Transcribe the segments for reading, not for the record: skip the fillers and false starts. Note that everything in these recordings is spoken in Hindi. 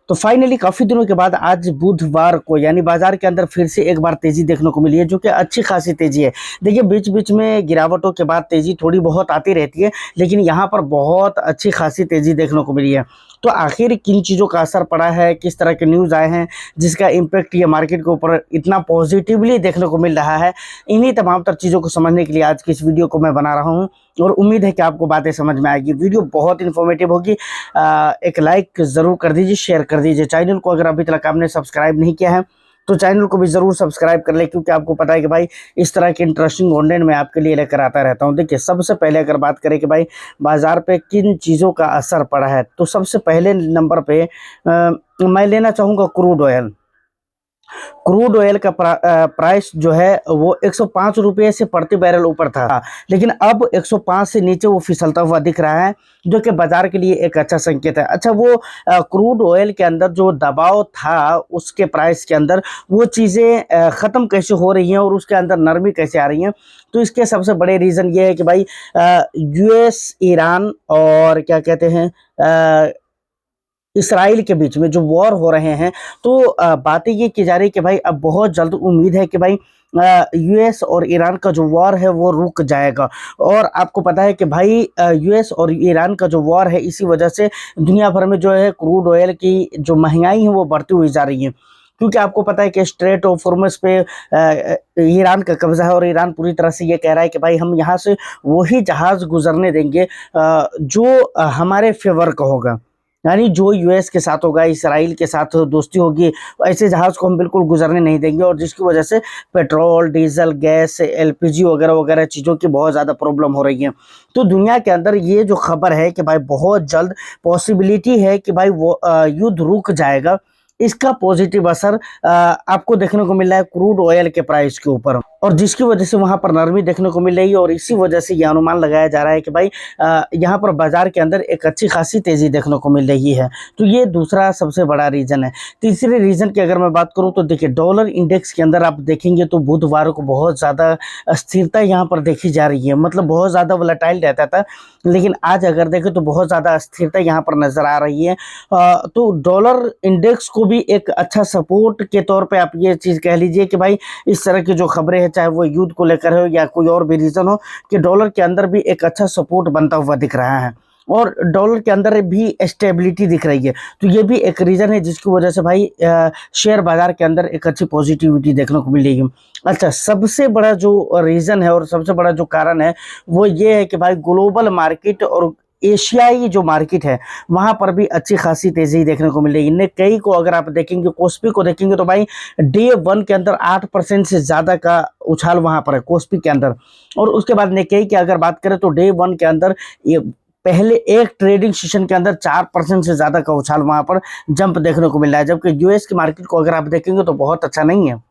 तो फाइनली काफी दिनों के बाद आज बुधवार को यानी बाजार के अंदर फिर से एक बार तेजी देखने को मिली है, जो कि अच्छी खासी तेजी है। देखिए बीच बीच में गिरावटों के बाद तेजी थोड़ी बहुत आती रहती है, लेकिन यहाँ पर बहुत अच्छी खासी तेजी देखने को मिली है। तो आखिर किन चीज़ों का असर पड़ा है, किस तरह के न्यूज़ आए हैं जिसका इम्पैक्ट ये मार्केट के ऊपर इतना पॉजिटिवली देखने को मिल रहा है, इन्हीं तमाम तर चीज़ों को समझने के लिए आज की इस वीडियो को मैं बना रहा हूँ और उम्मीद है कि आपको बातें समझ में आएगी। वीडियो बहुत इन्फॉर्मेटिव होगी। एक लाइक ज़रूर कर दीजिए, शेयर कर दीजिए। चैनल को अगर अभी तक आपने सब्सक्राइब नहीं किया है तो चैनल को भी ज़रूर सब्सक्राइब कर ले, क्योंकि आपको पता है कि भाई इस तरह के इंटरेस्टिंग कंटेंट मैं आपके लिए लेकर आता रहता हूं। देखिए सबसे पहले अगर बात करें कि भाई बाज़ार पे किन चीज़ों का असर पड़ा है, तो सबसे पहले नंबर पे मैं लेना चाहूँगा क्रूड ऑयल। क्रूड ऑयल का प्राइस जो है वो 105 रुपये से प्रति बैरल ऊपर था, लेकिन अब 105 से नीचे वो फिसलता हुआ दिख रहा है, जो कि बाजार के लिए एक अच्छा संकेत है। अच्छा, वो क्रूड ऑयल के अंदर जो दबाव था उसके प्राइस के अंदर, वो चीज़ें ख़त्म कैसे हो रही हैं और उसके अंदर नरमी कैसे आ रही हैं, तो इसके सबसे बड़े रीज़न ये है कि भाई यूएस, ईरान और क्या कहते हैं इसराइल के बीच में जो वॉर हो रहे हैं, तो बातें ये की जा रही है कि भाई अब बहुत जल्द उम्मीद है कि भाई यूएस और ईरान का जो वॉर है वो रुक जाएगा। और आपको पता है कि भाई यूएस और ईरान का जो वॉर है, इसी वजह से दुनिया भर में जो है क्रूड ऑयल की जो महंगाई है वो बढ़ती हुई जा रही है, क्योंकि आपको पता है कि स्ट्रेट ऑफ हॉर्मुज़ पे ईरान का कब्जा है और ईरान पूरी तरह से ये कह रहा है कि भाई हम यहाँ से वही जहाज़ गुजरने देंगे जो हमारे फेवर का होगा, यानी जो यूएस के साथ होगा, इसराइल के साथ दोस्ती होगी, ऐसे जहाज़ को हम बिल्कुल गुजरने नहीं देंगे। और जिसकी वजह से पेट्रोल, डीजल, गैस, एलपीजी वगैरह वगैरह चीज़ों की बहुत ज़्यादा प्रॉब्लम हो रही है। तो दुनिया के अंदर ये जो खबर है कि भाई बहुत जल्द पॉसिबिलिटी है कि भाई वो युद्ध रुक जाएगा, इसका पॉजिटिव असर आपको देखने को मिल रहा है क्रूड ऑयल के प्राइस के ऊपर, और जिसकी वजह से वहां पर नरमी देखने को मिल रही है। और इसी वजह से यह अनुमान लगाया जा रहा है कि भाई यहाँ पर बाजार के अंदर एक अच्छी खासी तेजी देखने को मिल रही है। तो ये दूसरा सबसे बड़ा रीजन है। तीसरे रीजन की अगर मैं बात करूँ तो देखिए डॉलर इंडेक्स के अंदर आप देखेंगे तो बुधवार को बहुत ज़्यादा अस्थिरता यहाँ पर देखी जा रही है, मतलब बहुत ज़्यादा वोलेटाइल रहता था, लेकिन आज अगर देखें तो बहुत ज़्यादा अस्थिरता यहाँ पर नज़र आ रही है। तो डॉलर इंडेक्स को भी एक अच्छा सपोर्ट के तौर पे आप ये चीज़ कह लीजिए कि भाई इस तरह की जो खबरें हैं, चाहे वो युद्ध को लेकर हो या कोई और भी रीज़न हो, कि डॉलर के अंदर भी एक अच्छा सपोर्ट बनता हुआ दिख रहा है और डॉलर के अंदर भी स्टेबिलिटी दिख रही है। तो ये भी एक रीज़न है जिसकी वजह से भाई शेयर बाजार के अंदर एक अच्छी पॉजिटिविटी देखने को मिलेगी। अच्छा, सबसे बड़ा जो रीज़न है और सबसे बड़ा जो कारण है वो ये है कि भाई ग्लोबल मार्केट और एशियाई जो मार्केट है वहां पर भी अच्छी खासी तेजी देखने को मिलेगी। निक्केई को अगर आप देखेंगे, कोस्पी को देखेंगे तो भाई डे वन के अंदर 8% से ज़्यादा का उछाल वहां पर है कोस्पी के अंदर। और उसके बाद निक्केई की अगर बात करें तो डे वन के अंदर ये पहले एक ट्रेडिंग सेशन के अंदर 4% से ज़्यादा का उछाल वहां पर जंप देखने को मिल रहा है। जबकि यूएस की मार्केट को अगर आप देखेंगे तो बहुत अच्छा नहीं है,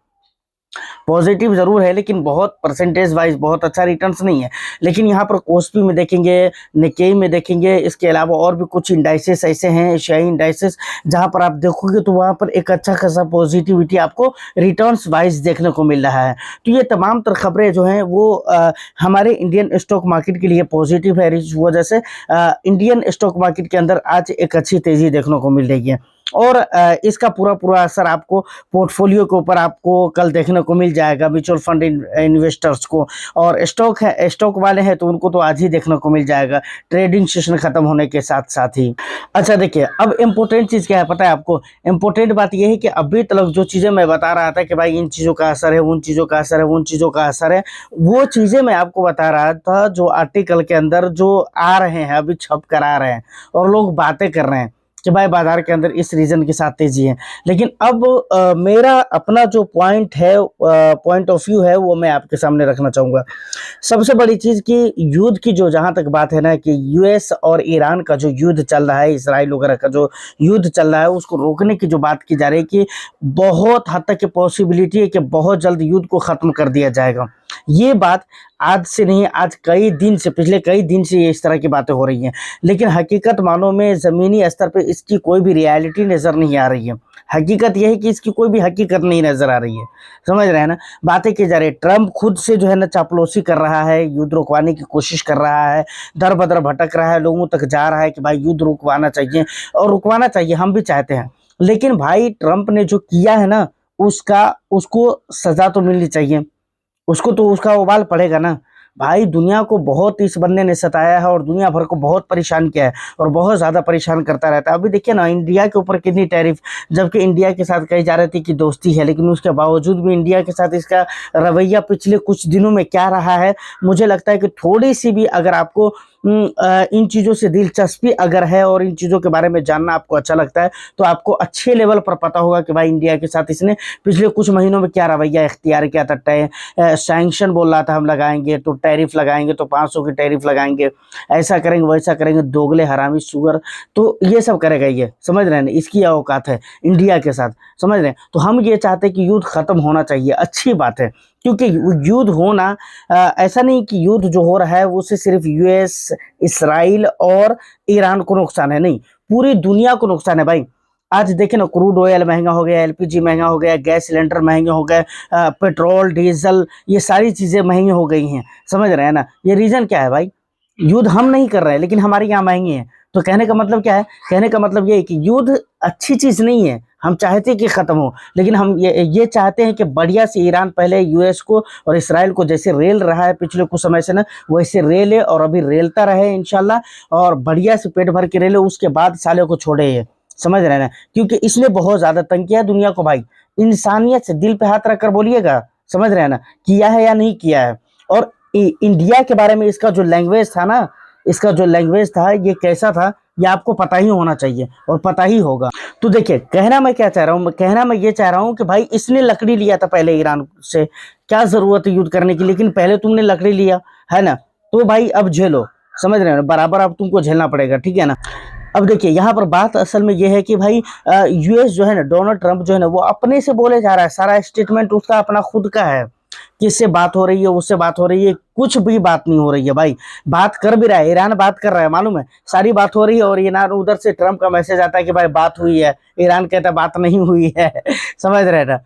पॉजिटिव जरूर है लेकिन बहुत परसेंटेज वाइज बहुत अच्छा रिटर्न्स नहीं है। लेकिन यहाँ पर कोस्पी में देखेंगे, निक्केई में देखेंगे, इसके अलावा और भी कुछ इंडाइसेस ऐसे हैं एशियाई इंडाइसेस जहाँ पर आप देखोगे तो वहाँ पर एक अच्छा खासा पॉजिटिविटी आपको रिटर्न्स वाइज देखने को मिल रहा है। तो ये तमाम तर खबरें जो हैं वो हमारे इंडियन स्टॉक मार्केट के लिए पॉजिटिव है। इस वजह से इंडियन स्टॉक मार्केट के अंदर आज एक अच्छी तेजी देखने को मिल रही है और इसका पूरा पूरा असर आपको पोर्टफोलियो के ऊपर आपको कल देखने को मिल जाएगा, म्यूचुअल फंड इन्वेस्टर्स को। और स्टॉक है, स्टॉक वाले हैं तो उनको तो आज ही देखने को मिल जाएगा, ट्रेडिंग सेशन खत्म होने के साथ साथ ही। अच्छा देखिए, अब इम्पोर्टेंट चीज़ क्या है पता है आपको? इम्पोर्टेंट बात यह है कि अभी तक जो चीज़ें मैं बता रहा था कि भाई इन चीज़ों का असर है, उन चीज़ों का असर है, उन चीज़ों का असर है, वो चीज़ें मैं आपको बता रहा था जो आर्टिकल के अंदर जो आ रहे हैं, अभी छप कर आ रहे हैं और लोग बातें कर रहे हैं कि भाई बाजार के अंदर इस रीजन के साथ तेजी है। लेकिन अब मेरा अपना जो पॉइंट है, पॉइंट ऑफ व्यू है, वो मैं आपके सामने रखना चाहूँगा। सबसे बड़ी चीज़ कि युद्ध की जो जहाँ तक बात है ना, कि यूएस और ईरान का जो युद्ध चल रहा है, इसराइल वगैरह का जो युद्ध चल रहा है, उसको रोकने की जो बात की जा रही है कि बहुत हद तक की पॉसिबिलिटी है कि बहुत जल्द युद्ध को ख़त्म कर दिया जाएगा। ये बात आज से नहीं, आज कई दिन से, पिछले कई दिन से ये इस तरह की बातें हो रही हैं, लेकिन हकीकत मानों में ज़मीनी स्तर पे इसकी कोई भी रियलिटी नज़र नहीं आ रही है। हकीकत यह है कि इसकी कोई भी हकीकत नहीं नज़र आ रही है, समझ रहे हैं ना? बातें की जा रही है, ट्रम्प खुद से जो है ना चापलूसी कर रहा है, युद्ध रुकवाने की कोशिश कर रहा है, दर बदर भटक रहा है, लोगों तक जा रहा है कि भाई युद्ध रुकवाना चाहिए और रुकवाना चाहिए, हम भी चाहते हैं। लेकिन भाई ट्रंप ने जो किया है ना, उसको सजा तो मिलनी चाहिए, उसको तो उसका उबाल पड़ेगा ना। भाई दुनिया को बहुत इस बंदे ने सताया है और दुनिया भर को बहुत परेशान किया है और बहुत ज्यादा परेशान करता रहता है। अभी देखिए ना, इंडिया के ऊपर कितनी टैरिफ, जबकि इंडिया के साथ कही जा रही थी कि दोस्ती है, लेकिन उसके बावजूद भी इंडिया के साथ इसका रवैया पिछले कुछ दिनों में क्या रहा है, मुझे लगता है कि थोड़ी सी भी अगर आपको इन चीज़ों से दिलचस्पी अगर है और इन चीज़ों के बारे में जानना आपको अच्छा लगता है, तो आपको अच्छे लेवल पर पता होगा कि भाई इंडिया के साथ इसने पिछले कुछ महीनों में क्या रवैया इख्तियार किया था। सैंक्शन बोल रहा था हम लगाएंगे तो टैरिफ लगाएंगे, तो 500 की टैरिफ लगाएंगे, ऐसा करेंगे वैसा करेंगे, दोगले हरामी सुअर, तो ये सब करेगा ये, समझ रहे हैं ना, इसकी औकात है इंडिया के साथ, समझ रहे हैं। तो हम ये चाहते हैं कि युद्ध खत्म होना चाहिए, अच्छी बात है, क्योंकि युद्ध होना ऐसा नहीं कि युद्ध जो हो रहा है वो से सिर्फ यूएस, इसराइल और ईरान को नुकसान है, नहीं, पूरी दुनिया को नुकसान है भाई। आज देखें ना, क्रूड ऑयल महंगा हो गया, एलपीजी महंगा हो गया, गैस सिलेंडर महंगे हो गए, पेट्रोल डीजल ये सारी चीज़ें महंगी हो गई हैं, समझ रहे हैं ना। ये रीज़न क्या है भाई, युद्ध हम नहीं कर रहे हैं लेकिन हमारे यहाँ महंगी है। तो कहने का मतलब क्या है, कहने का मतलब ये है कि युद्ध अच्छी चीज़ नहीं है, हम चाहते हैं कि ख़त्म हो, लेकिन हम ये चाहते हैं कि बढ़िया से ईरान पहले यूएस को और इसराइल को जैसे रेल रहा है पिछले कुछ समय से ना, वैसे रेले और अभी रेलता रहे इंशाल्लाह, और बढ़िया से पेट भर के रेले, उसके बाद साले को छोड़े ये, समझ रहे हैं ना, क्योंकि इसने बहुत ज़्यादा तंग किया है दुनिया को भाई। इंसानियत से दिल पे हाथ रख कर बोलिएगा, समझ रहे हैं ना, किया है या नहीं किया है। और इंडिया के बारे में इसका जो लैंग्वेज था ना, इसका जो लैंग्वेज था ये कैसा था, ये आपको पता ही होना चाहिए और पता ही होगा। तो देखिए, कहना मैं क्या चाह रहा हूँ, कहना मैं ये चाह रहा हूँ कि भाई इसने लकड़ी लिया था पहले ईरान से, क्या जरूरत है युद्ध करने की, लेकिन पहले तुमने लकड़ी लिया है ना, तो भाई अब झेलो, समझ रहे हो ना, बराबर अब तुमको झेलना पड़ेगा, ठीक है ना। अब देखिए यहाँ पर बात असल में ये है कि भाई यूएस जो है ना, डोनाल्ड ट्रंप जो है ना, वो अपने से बोले जा रहा है, सारा स्टेटमेंट उसका अपना खुद का है, किससे बात हो रही है, उससे बात हो रही है, कुछ भी बात नहीं हो रही है भाई। बात कर भी रहा है, ईरान बात कर रहा है, मालूम है, सारी बात हो रही है, और ईरान उधर से ट्रंप का मैसेज आता है कि भाई बात हुई है, ईरान कहता है बात नहीं हुई है समझ रहे ना।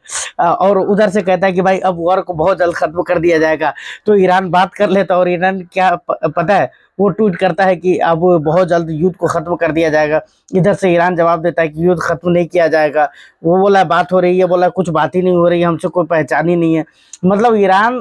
और उधर से कहता है कि भाई अब वॉर को बहुत जल्द खत्म कर दिया जाएगा, तो ईरान बात कर लेता, और ईरान क्या पता है, वो ट्वीट करता है कि अब बहुत जल्द युद्ध को खत्म कर दिया जाएगा। इधर से ईरान जवाब देता है कि युद्ध खत्म नहीं किया जाएगा, वो बोला बात हो रही है, बोला कुछ बात ही नहीं हो रही है, हमसे कोई पहचान ही नहीं है। मतलब ईरान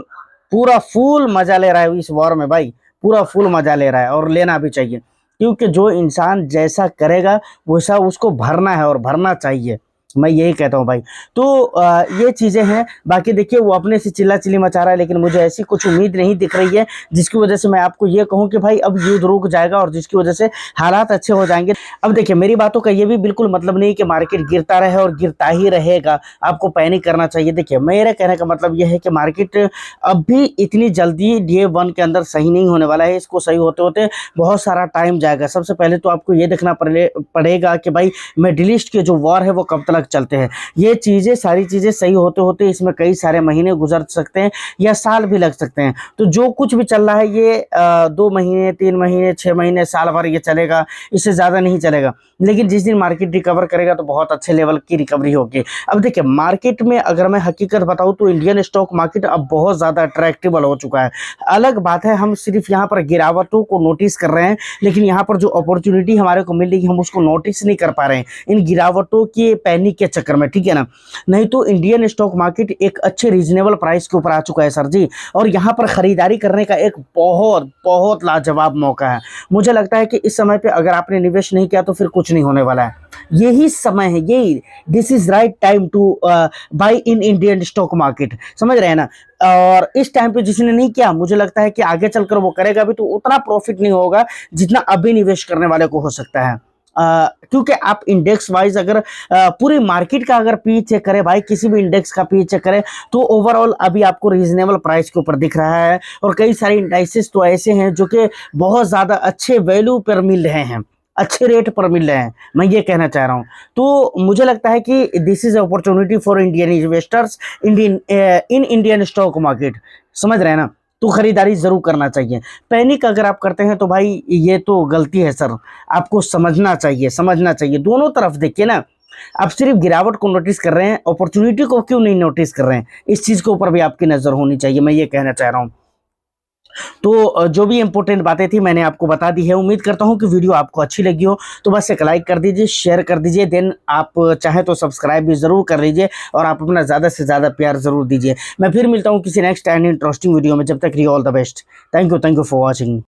पूरा फुल मजा ले रहा है इस वॉर में भाई, पूरा फुल मजा ले रहा है, और लेना भी चाहिए, क्योंकि जो इंसान जैसा करेगा वैसा उसको भरना है और भरना चाहिए, मैं यही कहता हूँ भाई। तो ये चीज़ें हैं। बाकी देखिए वो अपने से चिल्ला चिल्ली मचा रहा है, लेकिन मुझे ऐसी कुछ उम्मीद नहीं दिख रही है जिसकी वजह से मैं आपको ये कहूँ कि भाई अब युद्ध रुक जाएगा और जिसकी वजह से हालात अच्छे हो जाएंगे। अब देखिए मेरी बातों का ये भी बिल्कुल मतलब नहीं कि मार्केट गिरता रहे और गिरता ही रहेगा, आपको पैनिक करना चाहिए। देखिए मेरे कहने का मतलब यह है कि मार्केट अब भी इतनी जल्दी डे 1 के अंदर सही नहीं होने वाला है, इसको सही होते होते बहुत सारा टाइम जाएगा। सबसे पहले तो आपको ये देखना पड़ेगा कि भाई मिडिल ईस्ट के जो वॉर है वो कब तक चलते हैं। ये चीज़ें सारी चीज़ें सही होते होते इसमें कई सारे महीने गुजर सकते हैं या साल भी लग सकते हैं। तो जो कुछ भी चल रहा है ये 2 महीने 3 महीने 6 महीने साल भर ये चलेगा, इससे ज़्यादा नहीं चलेगा। लेकिन जिस दिन मार्केट रिकवर करेगा तो बहुत अच्छे लेवल की रिकवरी होगी। अब देखिए मार्केट में अगर मैं हकीकत बताऊँ तो इंडियन स्टॉक मार्केट अब बहुत ज़्यादा अट्रैक्टिबल हो चुका है। अलग बात है हम सिर्फ यहाँ पर गिरावटों को नोटिस कर रहे हैं, लेकिन यहाँ पर जो अपॉर्चुनिटी हमारे को मिल रही है हम उसको नोटिस नहीं कर पा रहे हैं इन गिरावटों के पैनिक के चक्कर में, ठीक है ना। नहीं तो इंडियन स्टॉक मार्केट एक अच्छे रीजनेबल प्राइस के ऊपर आ चुका है सर जी, और यहाँ पर खरीदारी करने का एक बहुत बहुत लाजवाब मौका है। मुझे लगता है कि इस समय पे अगर आपने निवेश नहीं किया तो फिर कुछ नहीं होने वाला है। यही समय है, यही this is right time to buy in Indian stock market, समझ रहे हैं ना। और इस टाइम पे जिसने नहीं किया मुझे लगता है कि आगे चलकर वो करेगा भी तो उतना प्रॉफिट नहीं होगा जितना अभी निवेश करने वाले को हो सकता है। क्योंकि आप इंडेक्स वाइज अगर पूरी मार्केट का अगर पी चेक करें भाई, किसी भी इंडेक्स का पी चेक करें तो ओवरऑल अभी आपको रीजनेबल प्राइस के ऊपर दिख रहा है, और कई सारे इंडाइसेस तो ऐसे हैं जो कि बहुत ज़्यादा अच्छे वैल्यू पर मिल रहे हैं, अच्छे रेट पर मिल रहे हैं, मैं ये कहना चाह रहा हूँ। तो मुझे लगता है कि this is opportunity for Indian investors in Indian stock market, समझ रहे हैं ना। तो खरीदारी जरूर करना चाहिए। पैनिक अगर आप करते हैं तो भाई ये तो गलती है सर, आपको समझना चाहिए, समझना चाहिए। दोनों तरफ देखिए ना, आप सिर्फ गिरावट को नोटिस कर रहे हैं, अपॉर्चुनिटी को क्यों नहीं नोटिस कर रहे हैं, इस चीज़ के ऊपर भी आपकी नज़र होनी चाहिए, मैं ये कहना चाह रहा हूँ। तो जो भी इम्पोर्टेंट बातें थी मैंने आपको बता दी है। उम्मीद करता हूँ कि वीडियो आपको अच्छी लगी हो, तो बस एक लाइक कर दीजिए, शेयर कर दीजिए, देन आप चाहें तो सब्सक्राइब भी ज़रूर कर लीजिए और आप अपना ज़्यादा से ज़्यादा प्यार ज़रूर दीजिए। मैं फिर मिलता हूँ किसी नेक्स्ट एंड इंटरेस्टिंग वीडियो में, जब तक रहिए all the best. Thank you for watching.